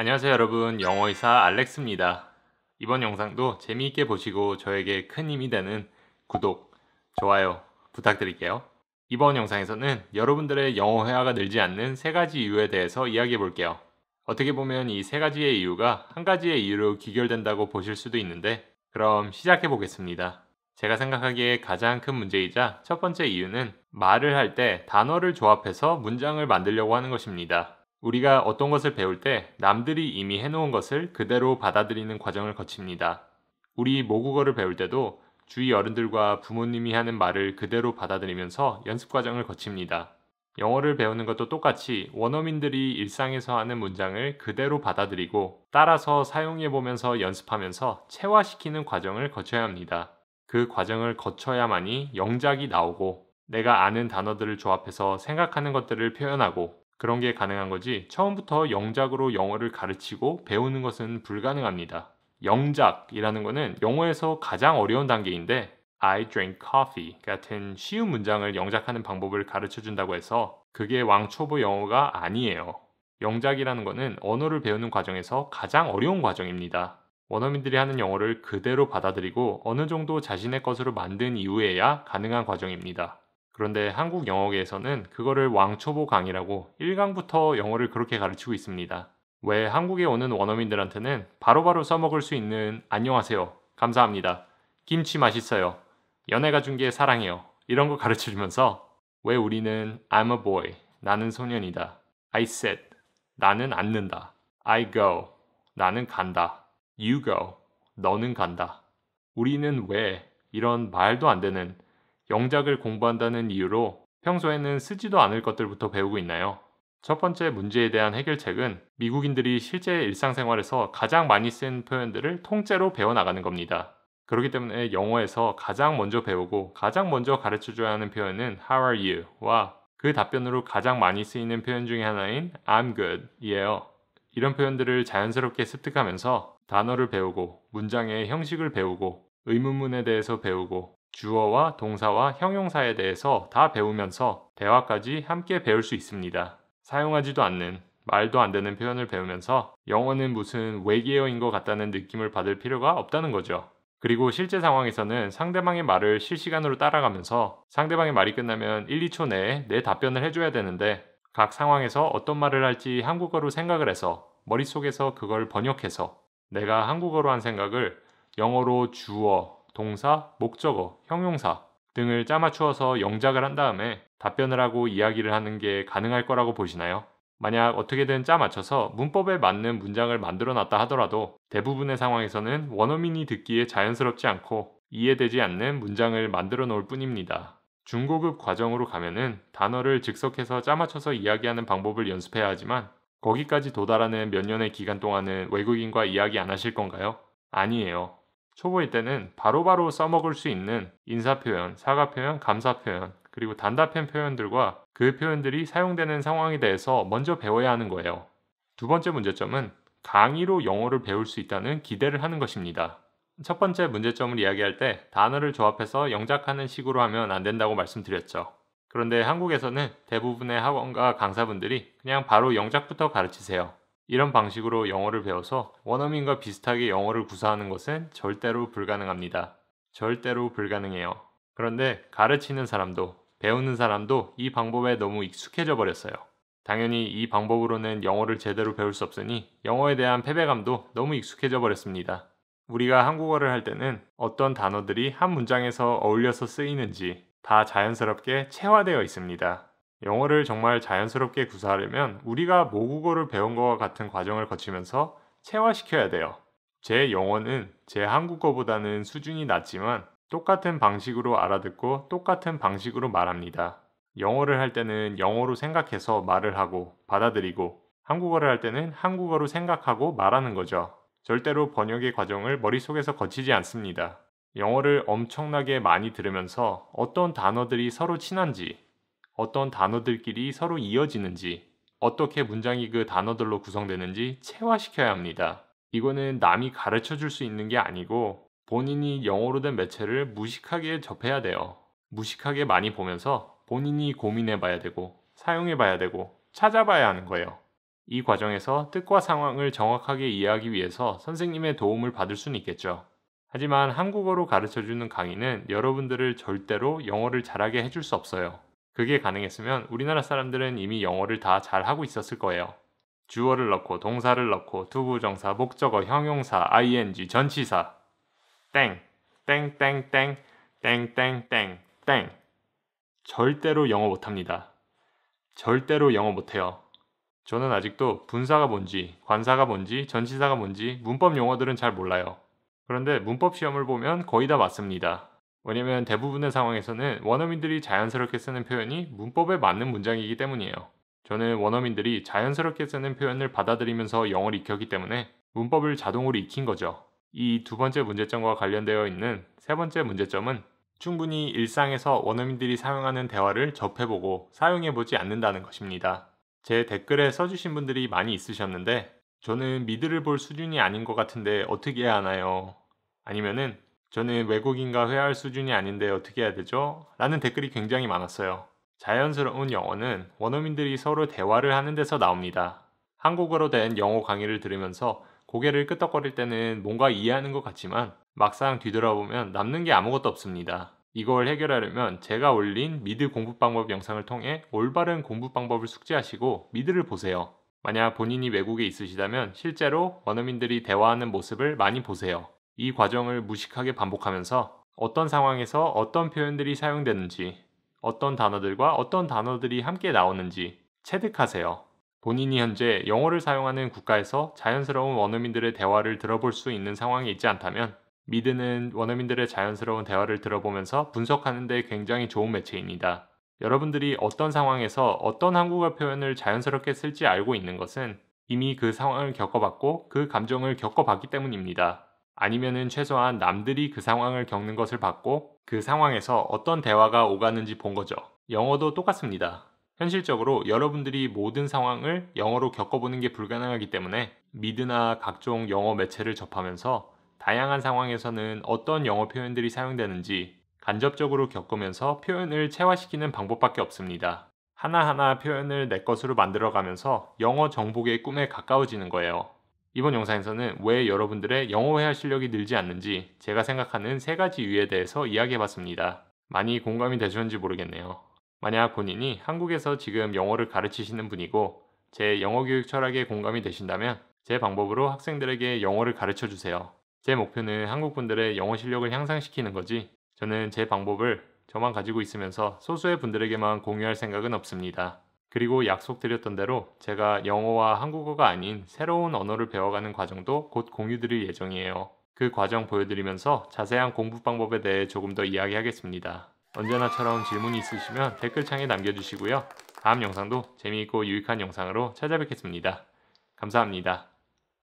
안녕하세요 여러분, 영어의사 알렉스입니다. 이번 영상도 재미있게 보시고 저에게 큰 힘이 되는 구독, 좋아요 부탁드릴게요. 이번 영상에서는 여러분들의 영어 회화가 늘지 않는 세 가지 이유에 대해서 이야기해 볼게요. 어떻게 보면 이 세 가지의 이유가 한 가지의 이유로 귀결된다고 보실 수도 있는데, 그럼 시작해 보겠습니다. 제가 생각하기에 가장 큰 문제이자 첫 번째 이유는 말을 할 때 단어를 조합해서 문장을 만들려고 하는 것입니다. 우리가 어떤 것을 배울 때 남들이 이미 해놓은 것을 그대로 받아들이는 과정을 거칩니다. 우리 모국어를 배울 때도 주위 어른들과 부모님이 하는 말을 그대로 받아들이면서 연습 과정을 거칩니다. 영어를 배우는 것도 똑같이 원어민들이 일상에서 하는 문장을 그대로 받아들이고 따라서 사용해 보면서 연습하면서 체화시키는 과정을 거쳐야 합니다. 그 과정을 거쳐야만이 영작이 나오고 내가 아는 단어들을 조합해서 생각하는 것들을 표현하고 그런 게 가능한 거지, 처음부터 영작으로 영어를 가르치고 배우는 것은 불가능합니다. 영작이라는 거는 영어에서 가장 어려운 단계인데 I drink coffee 같은 쉬운 문장을 영작하는 방법을 가르쳐 준다고 해서 그게 왕초보 영어가 아니에요. 영작이라는 거는 언어를 배우는 과정에서 가장 어려운 과정입니다. 원어민들이 하는 영어를 그대로 받아들이고 어느 정도 자신의 것으로 만든 이후에야 가능한 과정입니다. 그런데 한국 영어계에서는 그거를 왕초보 강의라고 1강부터 영어를 그렇게 가르치고 있습니다. 왜 한국에 오는 원어민들한테는 바로바로 써먹을 수 있는 안녕하세요, 감사합니다, 김치 맛있어요, 연애가 준 게 사랑해요 이런 거 가르쳐주면서 왜 우리는 I'm a boy, 나는 소년이다, I sit, 나는 앉는다, I go, 나는 간다, You go, 너는 간다. 우리는 왜 이런 말도 안 되는 영작을 공부한다는 이유로 평소에는 쓰지도 않을 것들부터 배우고 있나요? 첫 번째 문제에 대한 해결책은 미국인들이 실제 일상생활에서 가장 많이 쓴 표현들을 통째로 배워나가는 겁니다. 그렇기 때문에 영어에서 가장 먼저 배우고 가장 먼저 가르쳐줘야 하는 표현은 How are you?와 그 답변으로 가장 많이 쓰이는 표현 중에 하나인 I'm good 이에요. 이런 표현들을 자연스럽게 습득하면서 단어를 배우고 문장의 형식을 배우고 의문문에 대해서 배우고 주어와 동사와 형용사에 대해서 다 배우면서 대화까지 함께 배울 수 있습니다. 사용하지도 않는 말도 안 되는 표현을 배우면서 영어는 무슨 외계어인 것 같다는 느낌을 받을 필요가 없다는 거죠. 그리고 실제 상황에서는 상대방의 말을 실시간으로 따라가면서 상대방의 말이 끝나면 1, 2초 내에 내 답변을 해줘야 되는데 각 상황에서 어떤 말을 할지 한국어로 생각을 해서 머릿속에서 그걸 번역해서 내가 한국어로 한 생각을 영어로 주어, 동사, 목적어, 형용사 등을 짜맞추어서 영작을 한 다음에 답변을 하고 이야기를 하는 게 가능할 거라고 보시나요? 만약 어떻게든 짜맞춰서 문법에 맞는 문장을 만들어 놨다 하더라도 대부분의 상황에서는 원어민이 듣기에 자연스럽지 않고 이해되지 않는 문장을 만들어 놓을 뿐입니다. 중고급 과정으로 가면은 단어를 즉석해서 짜맞춰서 이야기하는 방법을 연습해야 하지만 거기까지 도달하는 몇 년의 기간 동안은 외국인과 이야기 안 하실 건가요? 아니에요. 초보일 때는 바로바로 써먹을 수 있는 인사표현, 사과표현, 감사표현, 그리고 단답형 표현들과 그 표현들이 사용되는 상황에 대해서 먼저 배워야 하는 거예요. 두 번째 문제점은 강의로 영어를 배울 수 있다는 기대를 하는 것입니다. 첫 번째 문제점을 이야기할 때 단어를 조합해서 영작하는 식으로 하면 안 된다고 말씀드렸죠. 그런데 한국에서는 대부분의 학원과 강사분들이 그냥 바로 영작부터 가르치세요. 이런 방식으로 영어를 배워서 원어민과 비슷하게 영어를 구사하는 것은 절대로 불가능합니다. 절대로 불가능해요. 그런데 가르치는 사람도 배우는 사람도 이 방법에 너무 익숙해져 버렸어요. 당연히 이 방법으로는 영어를 제대로 배울 수 없으니 영어에 대한 패배감도 너무 익숙해져 버렸습니다. 우리가 한국어를 할 때는 어떤 단어들이 한 문장에서 어울려서 쓰이는지 다 자연스럽게 체화되어 있습니다. 영어를 정말 자연스럽게 구사하려면 우리가 모국어를 배운 것과 같은 과정을 거치면서 체화시켜야 돼요. 제 영어는 제 한국어보다는 수준이 낮지만 똑같은 방식으로 알아듣고 똑같은 방식으로 말합니다. 영어를 할 때는 영어로 생각해서 말을 하고 받아들이고 한국어를 할 때는 한국어로 생각하고 말하는 거죠. 절대로 번역의 과정을 머릿속에서 거치지 않습니다. 영어를 엄청나게 많이 들으면서 어떤 단어들이 서로 친한지, 어떤 단어들끼리 서로 이어지는지, 어떻게 문장이 그 단어들로 구성되는지 체화시켜야 합니다. 이거는 남이 가르쳐 줄 수 있는 게 아니고 본인이 영어로 된 매체를 무식하게 접해야 돼요. 무식하게 많이 보면서 본인이 고민해 봐야 되고 사용해 봐야 되고 찾아봐야 하는 거예요. 이 과정에서 뜻과 상황을 정확하게 이해하기 위해서 선생님의 도움을 받을 수는 있겠죠. 하지만 한국어로 가르쳐주는 강의는 여러분들을 절대로 영어를 잘하게 해줄 수 없어요. 그게 가능했으면 우리나라 사람들은 이미 영어를 다 잘하고 있었을 거예요. 주어를 넣고 동사를 넣고 투부정사, 목적어, 형용사, ing, 전치사 땡, 땡땡땡, 땡땡땡, 땡. 절대로 영어 못합니다. 절대로 영어 못해요. 저는 아직도 분사가 뭔지, 관사가 뭔지, 전치사가 뭔지 문법 용어들은 잘 몰라요. 그런데 문법 시험을 보면 거의 다 맞습니다. 왜냐면 대부분의 상황에서는 원어민들이 자연스럽게 쓰는 표현이 문법에 맞는 문장이기 때문이에요. 저는 원어민들이 자연스럽게 쓰는 표현을 받아들이면서 영어를 익혔기 때문에 문법을 자동으로 익힌 거죠. 이 두 번째 문제점과 관련되어 있는 세 번째 문제점은 충분히 일상에서 원어민들이 사용하는 대화를 접해보고 사용해보지 않는다는 것입니다. 제 댓글에 써주신 분들이 많이 있으셨는데 저는 미드를 볼 수준이 아닌 것 같은데 어떻게 해야 하나요? 아니면은 저는 외국인과 회화할 수준이 아닌데 어떻게 해야 되죠? 라는 댓글이 굉장히 많았어요. 자연스러운 영어는 원어민들이 서로 대화를 하는 데서 나옵니다. 한국어로 된 영어 강의를 들으면서 고개를 끄덕거릴 때는 뭔가 이해하는 것 같지만 막상 뒤돌아보면 남는 게 아무것도 없습니다. 이걸 해결하려면 제가 올린 미드 공부 방법 영상을 통해 올바른 공부 방법을 숙지하시고 미드를 보세요. 만약 본인이 외국에 있으시다면 실제로 원어민들이 대화하는 모습을 많이 보세요. 이 과정을 무식하게 반복하면서 어떤 상황에서 어떤 표현들이 사용되는지, 어떤 단어들과 어떤 단어들이 함께 나오는지 체득하세요. 본인이 현재 영어를 사용하는 국가에서 자연스러운 원어민들의 대화를 들어볼 수 있는 상황에 있지 않다면 미드는 원어민들의 자연스러운 대화를 들어보면서 분석하는 데 굉장히 좋은 매체입니다. 여러분들이 어떤 상황에서 어떤 한국어 표현을 자연스럽게 쓸지 알고 있는 것은 이미 그 상황을 겪어봤고 그 감정을 겪어봤기 때문입니다. 아니면은 최소한 남들이 그 상황을 겪는 것을 봤고 그 상황에서 어떤 대화가 오가는지 본 거죠. 영어도 똑같습니다. 현실적으로 여러분들이 모든 상황을 영어로 겪어보는 게 불가능하기 때문에 미드나 각종 영어 매체를 접하면서 다양한 상황에서는 어떤 영어 표현들이 사용되는지 간접적으로 겪으면서 표현을 체화시키는 방법밖에 없습니다. 하나하나 표현을 내 것으로 만들어가면서 영어 정복의 꿈에 가까워지는 거예요. 이번 영상에서는 왜 여러분들의 영어 회화 실력이 늘지 않는지 제가 생각하는 세 가지 이유에 대해서 이야기해봤습니다. 많이 공감이 되셨는지 모르겠네요. 만약 본인이 한국에서 지금 영어를 가르치시는 분이고 제 영어 교육 철학에 공감이 되신다면 제 방법으로 학생들에게 영어를 가르쳐 주세요. 제 목표는 한국 분들의 영어 실력을 향상시키는 거지 저는 제 방법을 저만 가지고 있으면서 소수의 분들에게만 공유할 생각은 없습니다. 그리고 약속드렸던 대로 제가 영어와 한국어가 아닌 새로운 언어를 배워가는 과정도 곧 공유드릴 예정이에요. 그 과정 보여드리면서 자세한 공부 방법에 대해 조금 더 이야기하겠습니다. 언제나처럼 질문이 있으시면 댓글창에 남겨주시고요. 다음 영상도 재미있고 유익한 영상으로 찾아뵙겠습니다. 감사합니다.